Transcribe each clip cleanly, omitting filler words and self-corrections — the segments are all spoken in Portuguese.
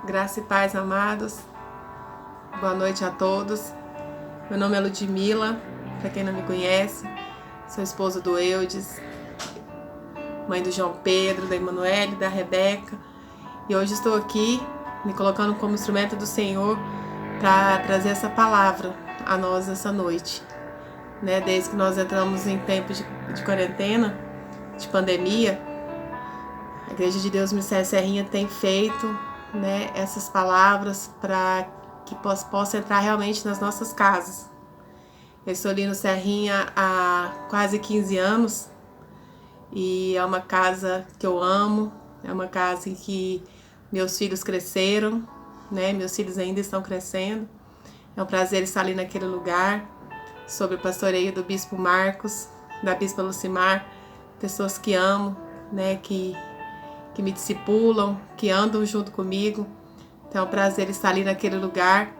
Graça e paz, amados. Boa noite a todos. Meu nome é Ludmila, para quem não me conhece. Sou esposa do Eudes, mãe do João Pedro, da Emanuele, da Rebeca. E hoje estou aqui me colocando como instrumento do Senhor para trazer essa palavra a nós essa noite. Desde que nós entramos em tempo de quarentena, de pandemia, a Igreja de Deus Ministério Serrinha tem feito essas palavras para que possa entrar realmente nas nossas casas. Eu estou ali no Serrinha há quase 15 anos e é uma casa que eu amo, é uma casa em que meus filhos cresceram, meus filhos ainda estão crescendo. É um prazer estar ali naquele lugar, sob o pastoreio do Bispo Marcos, da Bispa Lucimar, pessoas que amo, que me discipulam, que andam junto comigo. Então é um prazer estar ali naquele lugar.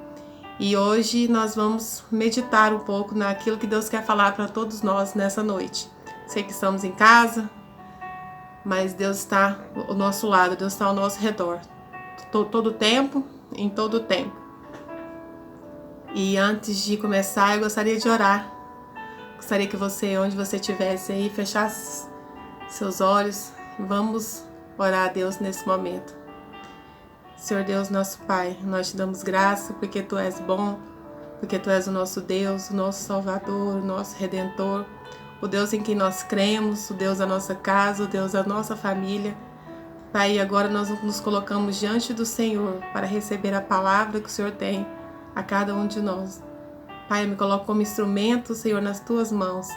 E hoje nós vamos meditar um pouco naquilo que Deus quer falar para todos nós nessa noite. Sei que estamos em casa, mas Deus está ao nosso lado, Deus está ao nosso redor. Todo tempo, em todo tempo. E antes de começar, eu gostaria de orar. Gostaria que você, onde você estivesse aí, fechasse seus olhos. Vamos orar a Deus nesse momento. Senhor Deus, nosso Pai, nós te damos graça porque Tu és bom, porque Tu és o nosso Deus, o nosso Salvador, o nosso Redentor, o Deus em quem nós cremos, o Deus da nossa casa, o Deus da nossa família. Pai, agora nós nos colocamos diante do Senhor para receber a palavra que o Senhor tem a cada um de nós. Pai, eu me coloco como instrumento, Senhor, nas Tuas mãos,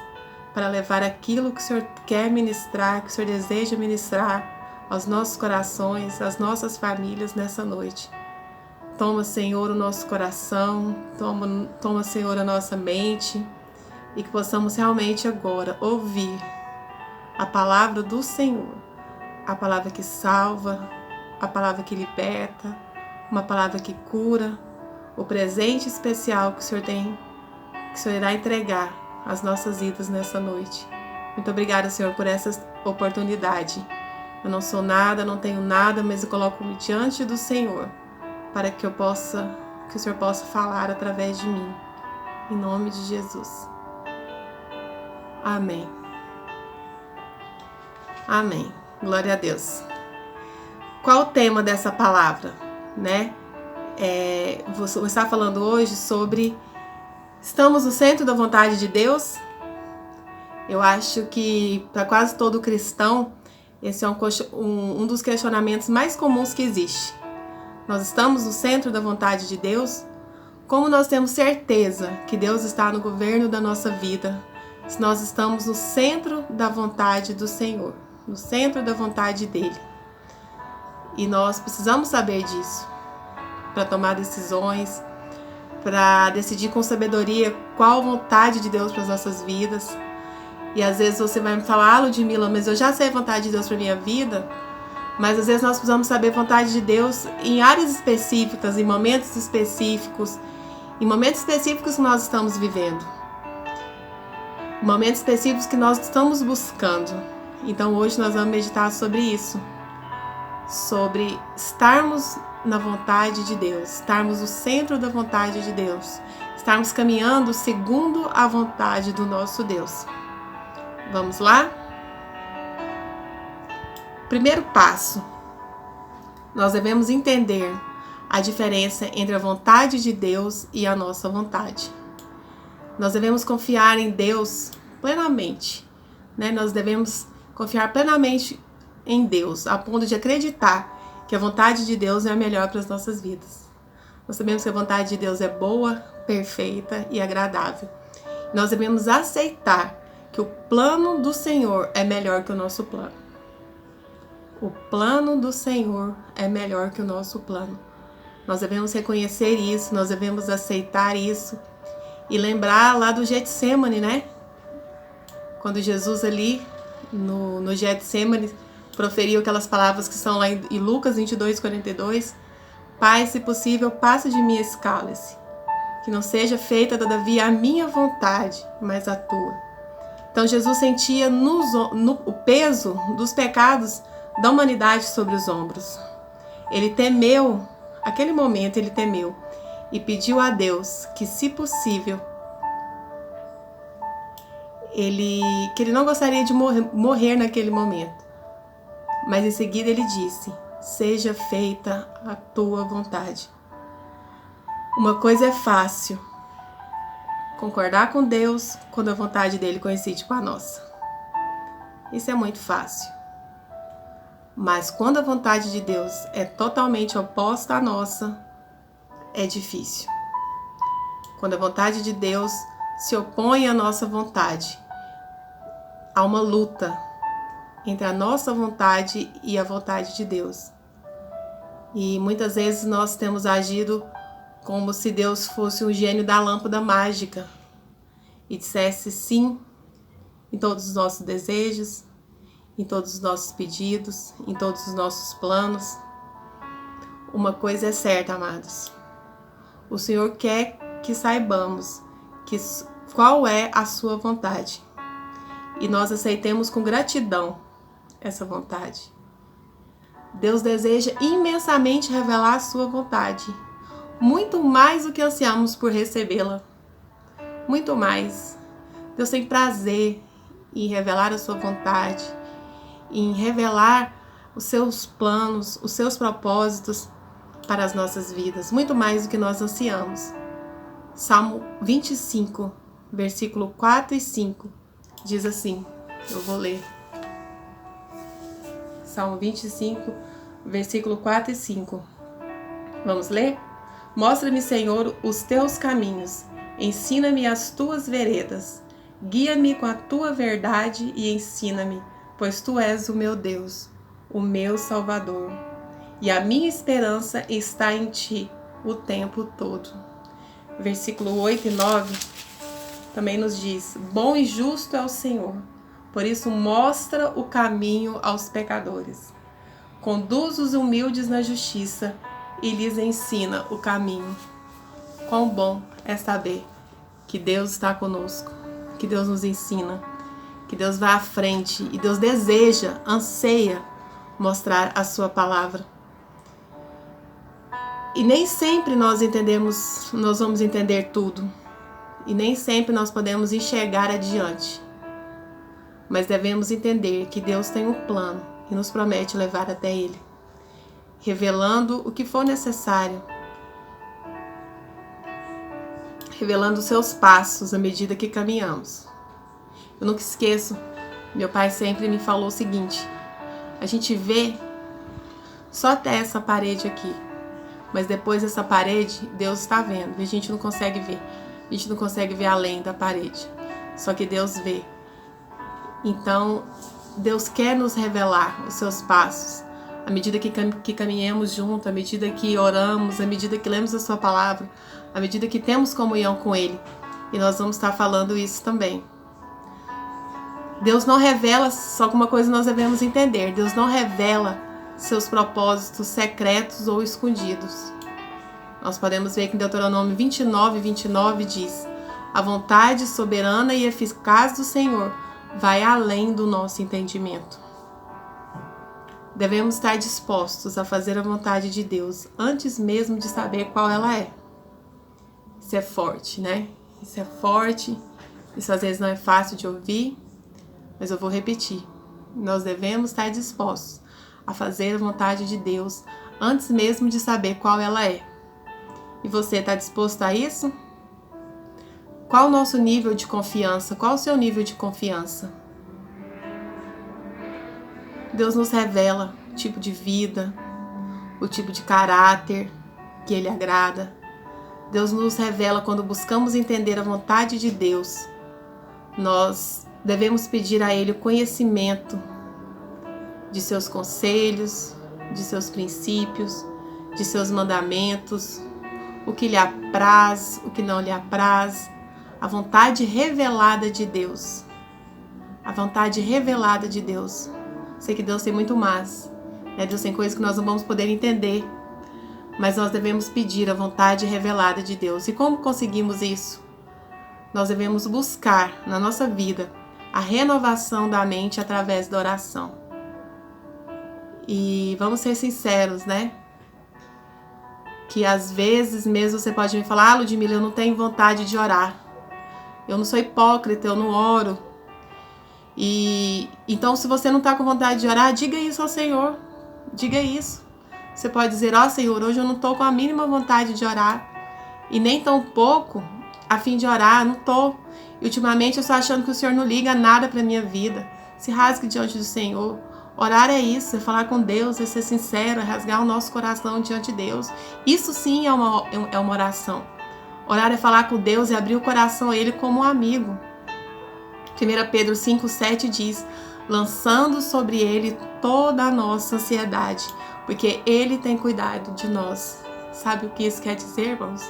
para levar aquilo que o Senhor quer ministrar, que o Senhor deseja ministrar aos nossos corações, às nossas famílias nessa noite. Toma, Senhor, o nosso coração, toma, Senhor, a nossa mente, e que possamos realmente agora ouvir a palavra do Senhor, a palavra que salva, a palavra que liberta, uma palavra que cura, o presente especial que o Senhor tem, que o Senhor irá entregar às nossas vidas nessa noite. Muito obrigada, Senhor, por essa oportunidade. Eu não sou nada, não tenho nada, mas eu coloco-me diante do Senhor para que o Senhor possa falar através de mim. Em nome de Jesus. Amém. Amém. Glória a Deus. Qual o tema dessa palavra? Vou estar falando hoje sobre estamos no centro da vontade de Deus? Eu acho que para quase todo cristão esse é um dos questionamentos mais comuns que existe. Nós estamos no centro da vontade de Deus? Como nós temos certeza que Deus está no governo da nossa vida, se nós estamos no centro da vontade do Senhor, no centro da vontade dele? E nós precisamos saber disso para tomar decisões, para decidir com sabedoria qual a vontade de Deus para as nossas vidas. E às vezes você vai me falar, Ludmila, mas eu já sei a vontade de Deus para a minha vida. Mas às vezes nós precisamos saber a vontade de Deus em áreas específicas, em momentos específicos que nós estamos vivendo. Momentos específicos que nós estamos buscando. Então hoje nós vamos meditar sobre isso. Sobre estarmos na vontade de Deus, estarmos no centro da vontade de Deus, estarmos caminhando segundo a vontade do nosso Deus. Vamos lá? Primeiro passo, nós devemos entender a diferença entre a vontade de Deus e a nossa vontade. Nós devemos confiar em Deus plenamente, Nós devemos confiar plenamente em Deus, a ponto de acreditar que a vontade de Deus é a melhor para as nossas vidas. Nós sabemos que a vontade de Deus é boa, perfeita e agradável. Nós devemos aceitar que o plano do Senhor é melhor que o nosso plano. O plano do Senhor é melhor que o nosso plano. Nós devemos reconhecer isso, nós devemos aceitar isso e lembrar lá do Getsemane, Quando Jesus ali no Getsemane proferiu aquelas palavras que estão lá em Lucas 22:42. Pai, se possível, passa de mim esse cálice. Que não seja feita, todavia, a minha vontade, mas a tua. Então Jesus sentia o peso dos pecados da humanidade sobre os ombros. Ele temeu Aquele momento ele temeu e pediu a Deus que, se possível, que ele não gostaria de morrer naquele momento. Mas em seguida ele disse: seja feita a tua vontade. Uma coisa é fácil: concordar com Deus quando a vontade dele coincide com a nossa. Isso é muito fácil. Mas quando a vontade de Deus é totalmente oposta à nossa, é difícil. Quando a vontade de Deus se opõe à nossa vontade, há uma luta entre a nossa vontade e a vontade de Deus. E muitas vezes nós temos agido como se Deus fosse um gênio da lâmpada mágica e dissesse sim em todos os nossos desejos, em todos os nossos pedidos, em todos os nossos planos. Uma coisa é certa, amados: o Senhor quer que saibamos qual é a sua vontade e nós aceitemos com gratidão essa vontade. Deus deseja imensamente revelar a sua vontade, muito mais do que ansiamos por recebê-la. Muito mais. Deus tem prazer em revelar a sua vontade, em revelar os seus planos, os seus propósitos para as nossas vidas, muito mais do que nós ansiamos. Salmo 25, versículo 4 e 5, diz assim, eu vou ler. Salmo 25, versículo 4 e 5. Vamos ler? Mostra-me, Senhor, os teus caminhos, ensina-me as tuas veredas, guia-me com a tua verdade e ensina-me, pois tu és o meu Deus, o meu Salvador, e a minha esperança está em ti o tempo todo. Versículo 8 e 9 também nos diz: bom e justo é o Senhor, por isso mostra o caminho aos pecadores. Conduz os humildes na justiça e lhes ensina o caminho. Quão bom é saber que Deus está conosco, que Deus nos ensina, que Deus vai à frente e Deus deseja, anseia mostrar a sua palavra. E nem sempre nós vamos entender tudo. E nem sempre nós podemos enxergar adiante. Mas devemos entender que Deus tem um plano e nos promete levar até Ele, revelando o que for necessário, revelando os seus passos à medida que caminhamos. Eu nunca esqueço, meu pai sempre me falou o seguinte: a gente vê só até essa parede aqui, mas depois dessa parede, Deus está vendo, e a gente não consegue ver. A gente não consegue ver além da parede, só que Deus vê. Então, Deus quer nos revelar os seus passos, à medida que caminhamos junto, à medida que oramos, à medida que lemos a sua palavra, à medida que temos comunhão com Ele. E nós vamos estar falando isso também. Deus não revela, só que uma coisa nós devemos entender: Deus não revela seus propósitos secretos ou escondidos. Nós podemos ver que em Deuteronômio 29 diz: a vontade soberana e eficaz do Senhor vai além do nosso entendimento. Devemos estar dispostos a fazer a vontade de Deus antes mesmo de saber qual ela é. Isso é forte, né? Isso é forte, isso às vezes não é fácil de ouvir, mas eu vou repetir. Nós devemos estar dispostos a fazer a vontade de Deus antes mesmo de saber qual ela é. E você está disposto a isso? Qual o nosso nível de confiança? Qual o seu nível de confiança? Deus nos revela o tipo de vida, o tipo de caráter que Ele agrada. Deus nos revela quando buscamos entender a vontade de Deus. Nós devemos pedir a Ele o conhecimento de seus conselhos, de seus princípios, de seus mandamentos, o que lhe apraz, o que não lhe apraz, a vontade revelada de Deus. A vontade revelada de Deus. Sei que Deus tem muito mais, né? Deus tem coisas que nós não vamos poder entender, mas nós devemos pedir a vontade revelada de Deus. E como conseguimos isso? Nós devemos buscar na nossa vida a renovação da mente através da oração. E vamos ser sinceros, né? que às vezes mesmo você pode me falar: Ludmila, eu não tenho vontade de orar. Eu não sou hipócrita, eu não oro. E então, se você não está com vontade de orar, diga isso ao Senhor. Diga isso. Você pode dizer: ó Senhor, hoje eu não estou com a mínima vontade de orar. E nem tão pouco a fim de orar, não estou. E ultimamente eu estou achando que o Senhor não liga nada para a minha vida. Se rasgue diante do Senhor. Orar é isso, é falar com Deus, é ser sincero, é rasgar o nosso coração diante de Deus. Isso sim é uma oração. Orar é falar com Deus e abrir o coração a Ele como um amigo. 1 Pedro 5,7 diz: lançando sobre Ele toda a nossa ansiedade, porque Ele tem cuidado de nós. Sabe o que isso quer dizer, irmãos?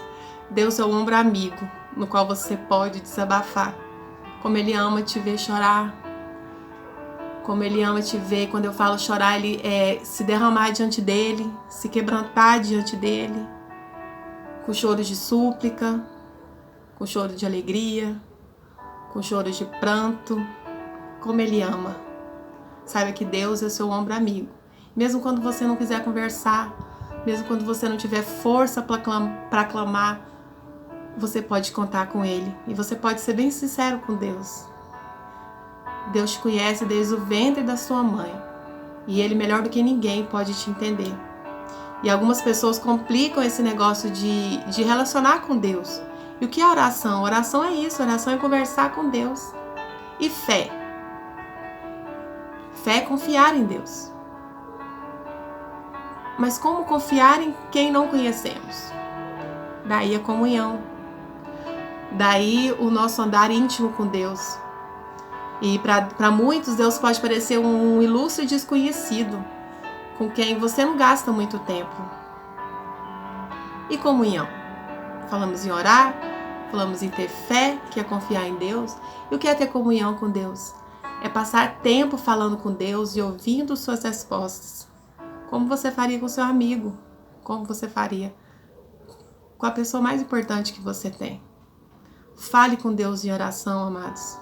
Deus é o ombro amigo, no qual você pode desabafar. Como Ele ama te ver chorar. Como Ele ama te ver. Quando eu falo chorar, Ele se derramar diante dEle, se quebrantar diante dEle, com choro de súplica, com choro de alegria, com choro de pranto. Como Ele ama. Saiba que Deus é o seu ombro amigo. Mesmo quando você não quiser conversar, mesmo quando você não tiver força para clamar, você pode contar com Ele. E você pode ser bem sincero com Deus. Deus te conhece desde o ventre da sua mãe. E Ele, melhor do que ninguém, pode te entender. E algumas pessoas complicam esse negócio de relacionar com Deus. E o que é oração? Oração é isso. Oração é conversar com Deus. E fé? Fé é confiar em Deus. Mas como confiar em quem não conhecemos? Daí a comunhão. Daí o nosso andar íntimo com Deus. E para muitos, Deus pode parecer um ilustre desconhecido, com quem você não gasta muito tempo. E comunhão? Falamos em orar, falamos em ter fé, que é confiar em Deus. E o que é ter comunhão com Deus? É passar tempo falando com Deus e ouvindo suas respostas. Como você faria com seu amigo? Como você faria com a pessoa mais importante que você tem? Fale com Deus em oração, amados.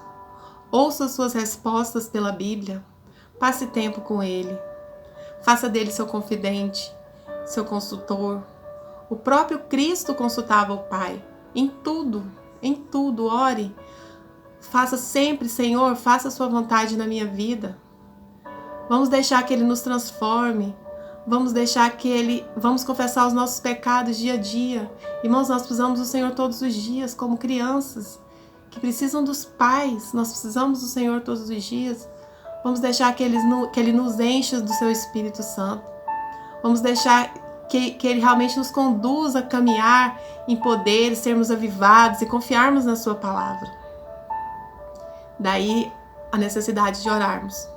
Ouça suas respostas pela Bíblia. Passe tempo com Ele. Faça dele seu confidente, seu consultor. O próprio Cristo consultava o Pai. Em tudo, ore. Faça sempre, Senhor, faça a sua vontade na minha vida. Vamos deixar que Ele nos transforme. Vamos confessar os nossos pecados dia a dia. Irmãos, nós precisamos do Senhor todos os dias, como crianças que precisam dos pais. Nós precisamos do Senhor todos os dias. Vamos deixar que Ele nos encha do seu Espírito Santo. Vamos deixar que Ele realmente nos conduza a caminhar em poder, sermos avivados e confiarmos na sua palavra. Daí a necessidade de orarmos.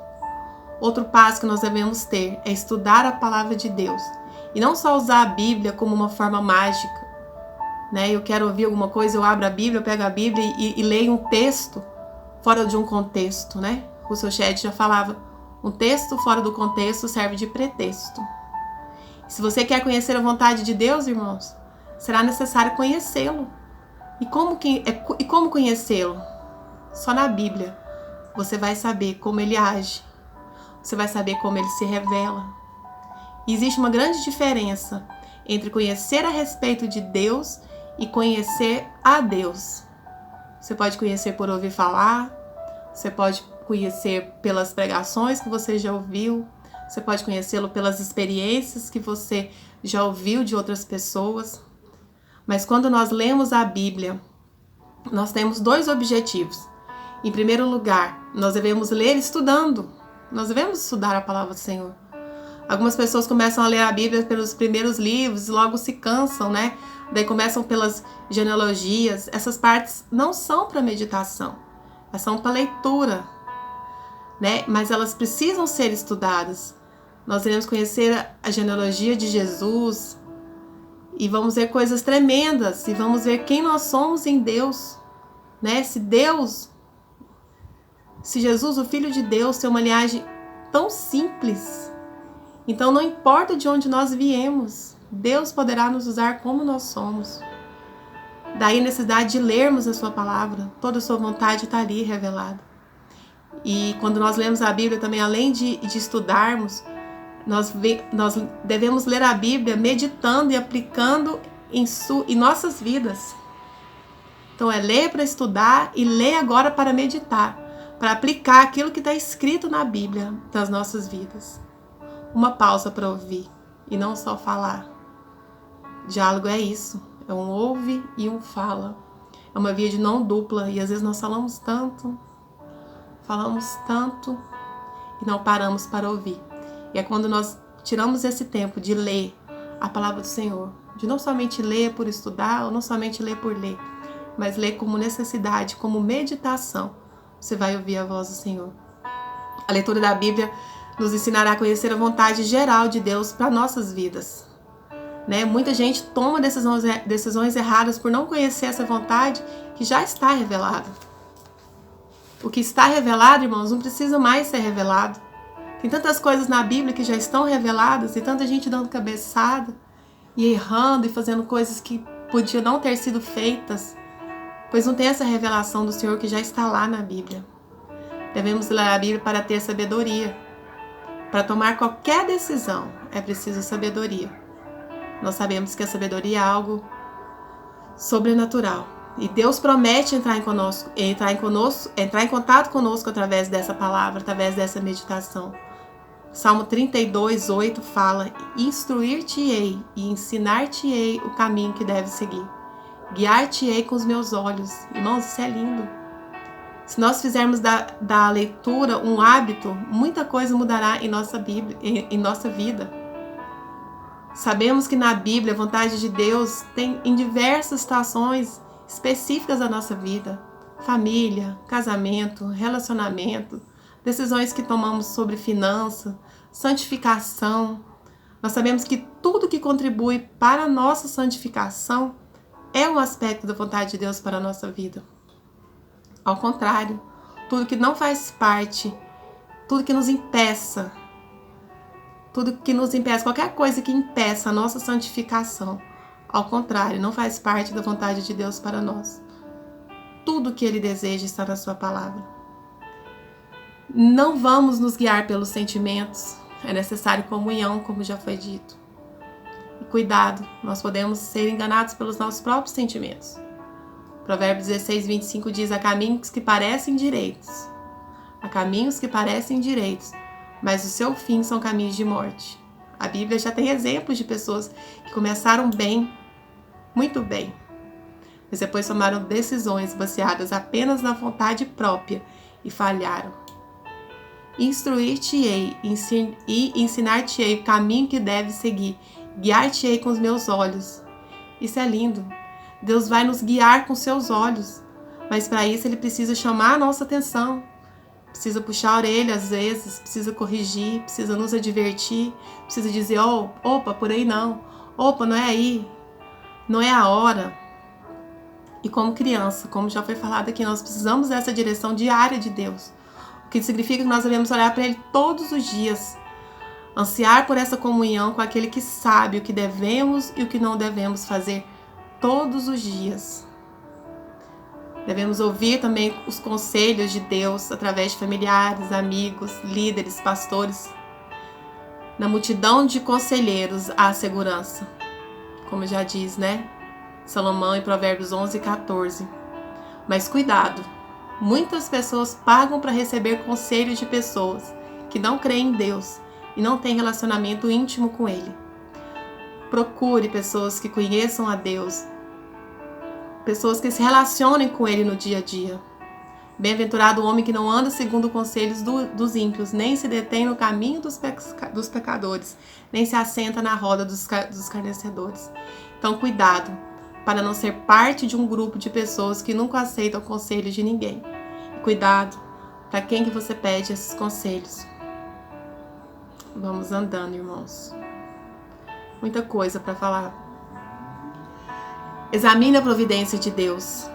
Outro passo que nós devemos ter é estudar a palavra de Deus. E não só usar a Bíblia como uma forma mágica. Eu quero ouvir alguma coisa, eu abro a Bíblia, eu pego a Bíblia e leio um texto fora de um contexto. O seu chat já falava, um texto fora do contexto serve de pretexto. Se você quer conhecer a vontade de Deus, irmãos, será necessário conhecê-lo. E como conhecê-lo? Só na Bíblia você vai saber como Ele age. Você vai saber como Ele se revela. E existe uma grande diferença entre conhecer a respeito de Deus e conhecer a Deus. Você pode conhecer por ouvir falar, você pode conhecer pelas pregações que você já ouviu, você pode conhecê-lo pelas experiências que você já ouviu de outras pessoas. Mas quando nós lemos a Bíblia, nós temos dois objetivos. Em primeiro lugar, nós devemos ler estudando. Nós devemos estudar a palavra do Senhor. Algumas pessoas começam a ler a Bíblia pelos primeiros livros e logo se cansam, Daí começam pelas genealogias. Essas partes não são para meditação, elas são para leitura, Mas elas precisam ser estudadas. Nós iremos conhecer a genealogia de Jesus e vamos ver coisas tremendas e vamos ver quem nós somos em Deus, Se Jesus, o Filho de Deus, tem uma linhagem tão simples, então não importa de onde nós viemos, Deus poderá nos usar como nós somos. Daí a necessidade de lermos a sua palavra, toda a sua vontade está ali revelada. E quando nós lemos a Bíblia também, além de estudarmos, Nós devemos ler a Bíblia meditando e aplicando em nossas vidas. Então é ler para estudar e ler agora para meditar, para aplicar aquilo que está escrito na Bíblia nas nossas vidas. Uma pausa para ouvir e não só falar. Diálogo é isso, é um ouve e um fala. É uma via de mão dupla e às vezes nós falamos tanto e não paramos para ouvir. E é quando nós tiramos esse tempo de ler a palavra do Senhor, de não somente ler por estudar ou não somente ler por ler, mas ler como necessidade, como meditação, você vai ouvir a voz do Senhor. A leitura da Bíblia nos ensinará a conhecer a vontade geral de Deus para nossas vidas. Muita gente toma decisões erradas por não conhecer essa vontade que já está revelada. O que está revelado, irmãos, não precisa mais ser revelado. Tem tantas coisas na Bíblia que já estão reveladas e tanta gente dando cabeçada e errando e fazendo coisas que podiam não ter sido feitas, pois não tem essa revelação do Senhor que já está lá na Bíblia. Devemos ler a Bíblia para ter sabedoria. Para tomar qualquer decisão é preciso sabedoria. Nós sabemos que a sabedoria é algo sobrenatural. E Deus promete entrar em contato conosco através dessa palavra, através dessa meditação. Salmo 32:8 fala: instruir-te-ei e ensinar-te-ei o caminho que deves seguir. Guiar-te-ei com os meus olhos. Irmãos, isso é lindo. Se nós fizermos da leitura um hábito, muita coisa mudará em nossa Bíblia, em nossa vida. Sabemos que na Bíblia a vontade de Deus tem em diversas situações específicas da nossa vida. Família, casamento, relacionamento, decisões que tomamos sobre finanças, santificação. Nós sabemos que tudo que contribui para a nossa santificação é um aspecto da vontade de Deus para a nossa vida. Ao contrário, tudo que não faz parte, tudo que nos impeça, qualquer coisa que impeça a nossa santificação, ao contrário, não faz parte da vontade de Deus para nós. Tudo que Ele deseja está na sua palavra. Não vamos nos guiar pelos sentimentos, é necessário comunhão, como já foi dito. E cuidado, nós podemos ser enganados pelos nossos próprios sentimentos. Provérbios 16:25 diz: há caminhos que parecem direitos, mas o seu fim são caminhos de morte. A Bíblia já tem exemplos de pessoas que começaram bem, muito bem, mas depois tomaram decisões baseadas apenas na vontade própria e falharam. Instruir-te-ei e ensinar-te-ei o caminho que deves seguir, guiar-te-ei com os meus olhos. Isso é lindo. Deus vai nos guiar com seus olhos, mas para isso Ele precisa chamar a nossa atenção. Precisa puxar a orelha às vezes, precisa corrigir, precisa nos advertir, precisa dizer: opa, por aí não, opa, não é aí, não é a hora. E como criança, como já foi falado aqui, nós precisamos dessa direção diária de Deus, o que significa que nós devemos olhar para Ele todos os dias, ansiar por essa comunhão com aquele que sabe o que devemos e o que não devemos fazer todos os dias. Devemos ouvir também os conselhos de Deus através de familiares, amigos, líderes, pastores. Na multidão de conselheiros há segurança, como já diz, Salomão em Provérbios 11:14. Mas cuidado, muitas pessoas pagam para receber conselhos de pessoas que não creem em Deus e não têm relacionamento íntimo com Ele. Procure pessoas que conheçam a Deus, pessoas que se relacionem com Ele no dia a dia. Bem-aventurado o homem que não anda segundo conselhos dos ímpios, nem se detém no caminho dos pecadores, nem se assenta na roda dos escarnecedores. Então, cuidado, para não ser parte de um grupo de pessoas que nunca aceitam conselhos de ninguém. E cuidado, para quem que você pede esses conselhos. Vamos andando, irmãos. Muita coisa para falar. Examine a providência de Deus.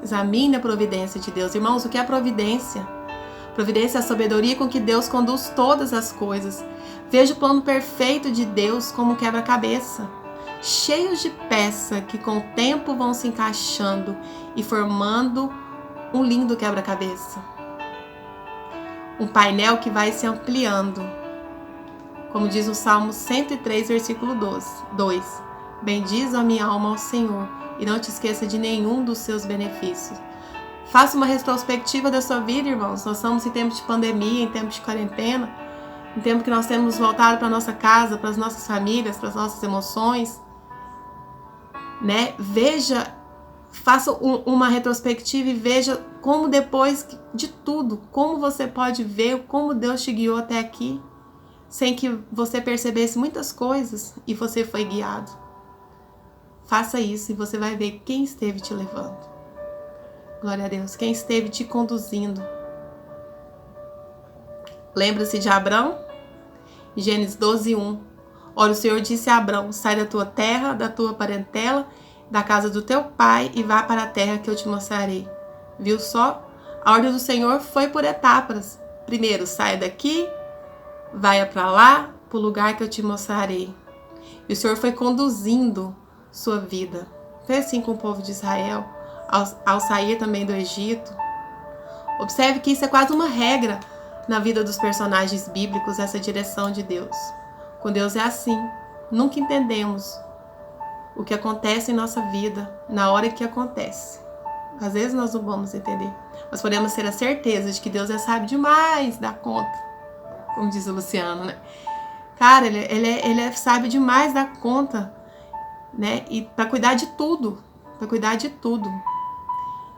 Examine a providência de Deus. Irmãos, o que é providência? Providência é a sabedoria com que Deus conduz todas as coisas. Veja o plano perfeito de Deus como um quebra-cabeça, cheios de peças que com o tempo vão se encaixando e formando um lindo quebra-cabeça. Um painel que vai se ampliando. Como diz o Salmo 103, versículo 2. Bendiz a minha alma ao Senhor e não te esqueça de nenhum dos seus benefícios. Faça uma retrospectiva da sua vida, irmãos. Nós estamos em tempos de pandemia, em tempos de quarentena, em tempo que nós temos voltado para nossa casa, para as nossas famílias, para as nossas emoções, né? Faça uma retrospectiva e veja como depois de tudo, como você pode ver como Deus te guiou até aqui, sem que você percebesse muitas coisas e você foi guiado. Faça isso e você vai ver quem esteve te levando. Glória a Deus, quem esteve te conduzindo. Lembra-se de Abrão? Gênesis 12:1. Ora, o Senhor disse a Abrão: sai da tua terra, da tua parentela, da casa do teu pai e vá para a terra que eu te mostrarei. Viu só? A ordem do Senhor foi por etapas. Primeiro, saia daqui, vai para lá, para o lugar que eu te mostrarei. E o Senhor foi conduzindo sua vida. Foi assim com o povo de Israel, ao sair também do Egito. Observe que isso é quase uma regra na vida dos personagens bíblicos, essa direção de Deus. Com Deus é assim. Nunca entendemos o que acontece em nossa vida na hora que acontece. Às vezes nós não vamos entender, mas podemos ter a certeza de que Deus sabe demais da conta, como diz o Luciano, né? Cara, ele sabe demais da conta, né? E para cuidar de tudo,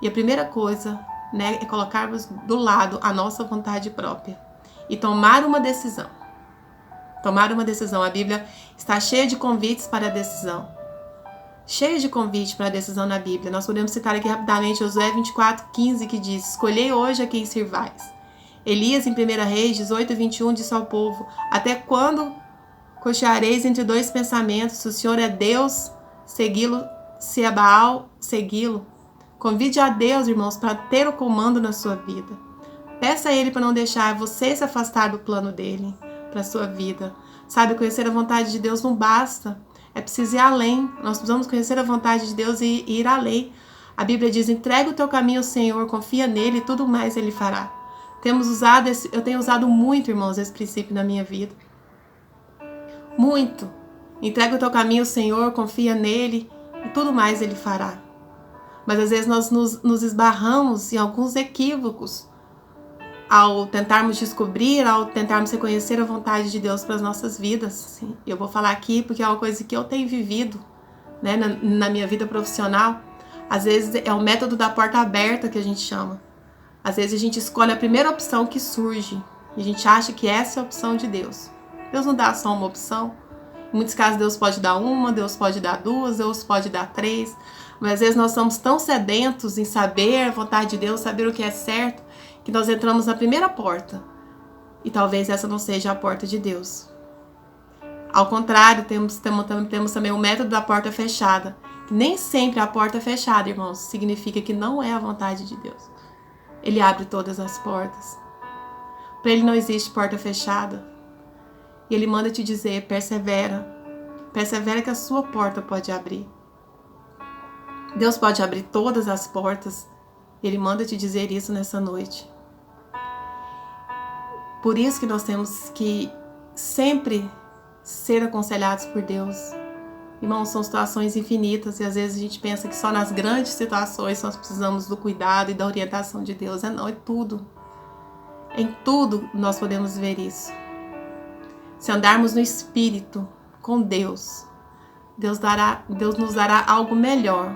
E a primeira coisa, né, é colocarmos do lado a nossa vontade própria e tomar uma decisão. A Bíblia está cheia de convites para a decisão. Cheio de convite para a decisão na Bíblia. Nós podemos citar aqui rapidamente Josué 24:15, que diz: escolhei hoje a quem servais. Elias, em 1 Reis 18:21, disse ao povo: até quando cocheareis entre dois pensamentos? Se o Senhor é Deus, segui-lo; se é Baal, segui-lo. Convide a Deus, irmãos, para ter o comando na sua vida. Peça a Ele para não deixar você se afastar do plano dele para a sua vida. Sabe, conhecer a vontade de Deus não basta. É preciso ir além. Nós precisamos conhecer a vontade de Deus e ir além. A Bíblia diz: entrega o teu caminho ao Senhor, confia nele e tudo mais ele fará. Eu tenho usado muito, irmãos, esse princípio na minha vida. Muito. Entrega o teu caminho ao Senhor, confia nele e tudo mais ele fará. Mas às vezes nós nos esbarramos em alguns equívocos ao tentarmos descobrir, ao tentarmos reconhecer a vontade de Deus para as nossas vidas. Eu vou falar aqui porque é uma coisa que eu tenho vivido, né, na minha vida profissional. Às vezes é o método da porta aberta que a gente chama. Às vezes a gente escolhe a primeira opção que surge e a gente acha que essa é a opção de Deus. Deus não dá só uma opção. Em muitos casos Deus pode dar uma, Deus pode dar duas, Deus pode dar três. Mas às vezes nós somos tão sedentos em saber a vontade de Deus, saber o que é certo, que nós entramos na primeira porta. E talvez essa não seja a porta de Deus. Ao contrário, temos também o método da porta fechada. Nem sempre a porta fechada, irmãos, significa que não é a vontade de Deus. Ele abre todas as portas. Para ele não existe porta fechada. E ele manda te dizer: persevera. Persevera que a sua porta pode abrir. Deus pode abrir todas as portas. Ele manda te dizer isso nessa noite. Por isso que nós temos que sempre ser aconselhados por Deus. Irmãos, são situações infinitas e às vezes a gente pensa que só nas grandes situações nós precisamos do cuidado e da orientação de Deus. Não, é tudo. Em tudo nós podemos ver isso. Se andarmos no Espírito com Deus, Deus nos dará algo melhor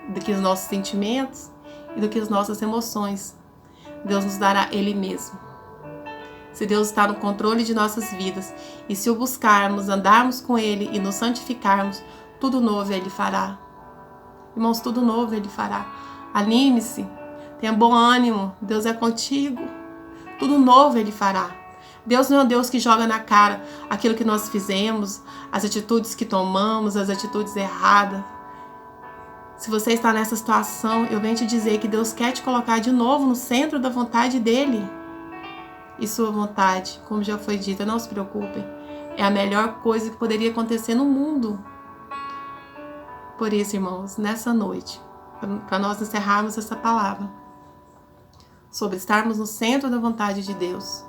do que os nossos sentimentos e do que as nossas emoções. Deus nos dará Ele mesmo. Se Deus está no controle de nossas vidas e se o buscarmos, andarmos com Ele e nos santificarmos, tudo novo Ele fará. Irmãos, tudo novo Ele fará. Anime-se, tenha bom ânimo, Deus é contigo. Tudo novo Ele fará. Deus não é um Deus que joga na cara aquilo que nós fizemos, as atitudes que tomamos, as atitudes erradas. Se você está nessa situação, eu venho te dizer que Deus quer te colocar de novo no centro da vontade dEle. E sua vontade, como já foi dito, não se preocupem, é a melhor coisa que poderia acontecer no mundo. Por isso, irmãos, nessa noite, para nós encerrarmos essa palavra, sobre estarmos no centro da vontade de Deus,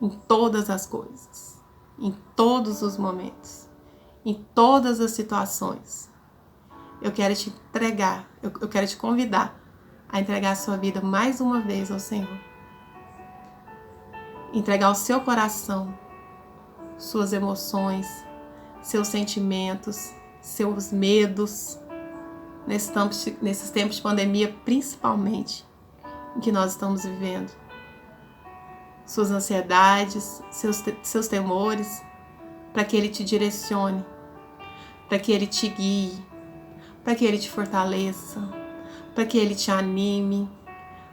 em todas as coisas. em todos os momentos, em todas as situações. Eu quero te entregar, eu quero te convidar a entregar a sua vida mais uma vez ao Senhor. Entregar o seu coração, suas emoções, seus sentimentos, seus medos, nesses tempos de pandemia, principalmente, em que nós estamos vivendo. Suas ansiedades, seus temores, para que Ele te direcione, para que Ele te guie, para que Ele te fortaleça, para que Ele te anime,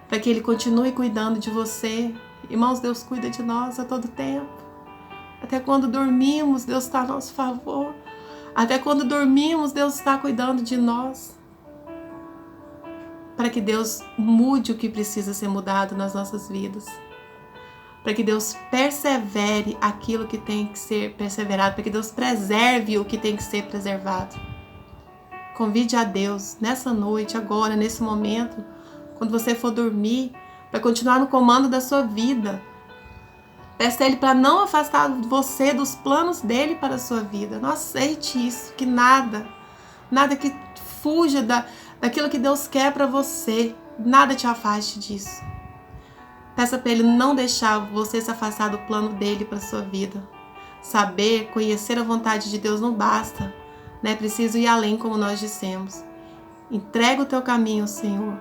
para que Ele continue cuidando de você. Irmãos, Deus cuida de nós a todo tempo. Até quando dormimos, Deus está a nosso favor. Até quando dormimos, Deus está cuidando de nós. Para que Deus mude o que precisa ser mudado nas nossas vidas. Para que Deus persevere aquilo que tem que ser perseverado. Para que Deus preserve o que tem que ser preservado. Convide a Deus nessa noite, agora, nesse momento, quando você for dormir, para continuar no comando da sua vida. Peça a Ele para não afastar você dos planos dele para a sua vida. Não aceite isso, que nada que fuja daquilo que Deus quer para você, nada te afaste disso. Peça para Ele não deixar você se afastar do plano dele para a sua vida. Saber, conhecer a vontade de Deus não basta, né? É preciso ir além, como nós dissemos. Entrega o teu caminho ao Senhor,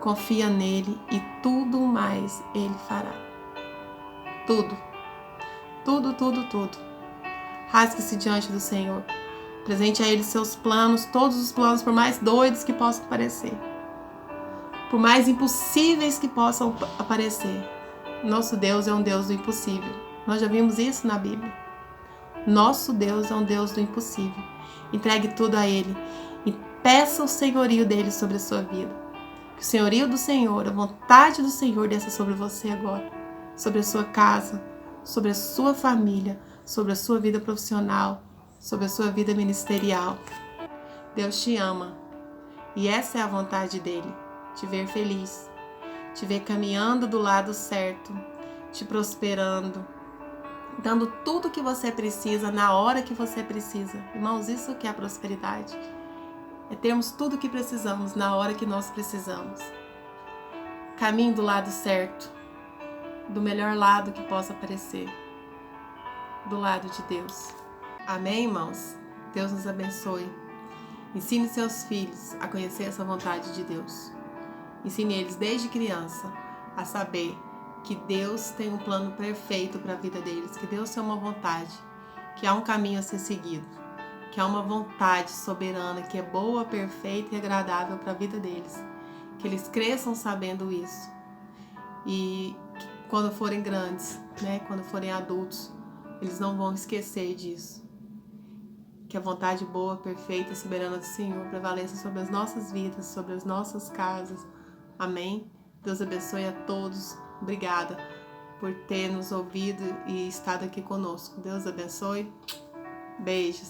confia nele e tudo mais Ele fará. Tudo. Rasgue-se diante do Senhor. Presente a Ele seus planos, todos os planos, por mais doidos que possam parecer. Por mais impossíveis que possam aparecer. Nosso Deus é um Deus do impossível. Nós já vimos isso na Bíblia. Nosso Deus é um Deus do impossível. Entregue tudo a Ele e peça o senhorio dele sobre a sua vida. Que o senhorio do Senhor, a vontade do Senhor desça sobre você agora. Sobre a sua casa, sobre a sua família, sobre a sua vida profissional, sobre a sua vida ministerial. Deus te ama e essa é a vontade dele, te ver feliz, te ver caminhando do lado certo, te prosperando, dando tudo que você precisa na hora que você precisa. Irmãos, isso que é a prosperidade, é termos tudo que precisamos na hora que nós precisamos. Caminhe do lado certo, do melhor lado que possa aparecer, do lado de Deus. Amém, irmãos? Deus nos abençoe. Ensine seus filhos a conhecer essa vontade de Deus. Ensine eles desde criança a saber que Deus tem um plano perfeito para a vida deles, que Deus tem uma vontade, que há um caminho a ser seguido, que há uma vontade soberana, que é boa, perfeita e agradável para a vida deles. Que eles cresçam sabendo isso. E quando forem grandes, né, quando forem adultos, eles não vão esquecer disso. Que a vontade boa, perfeita e soberana do Senhor prevaleça sobre as nossas vidas, sobre as nossas casas. Amém? Deus abençoe a todos. Obrigada por ter nos ouvido e estado aqui conosco. Deus abençoe. Beijos.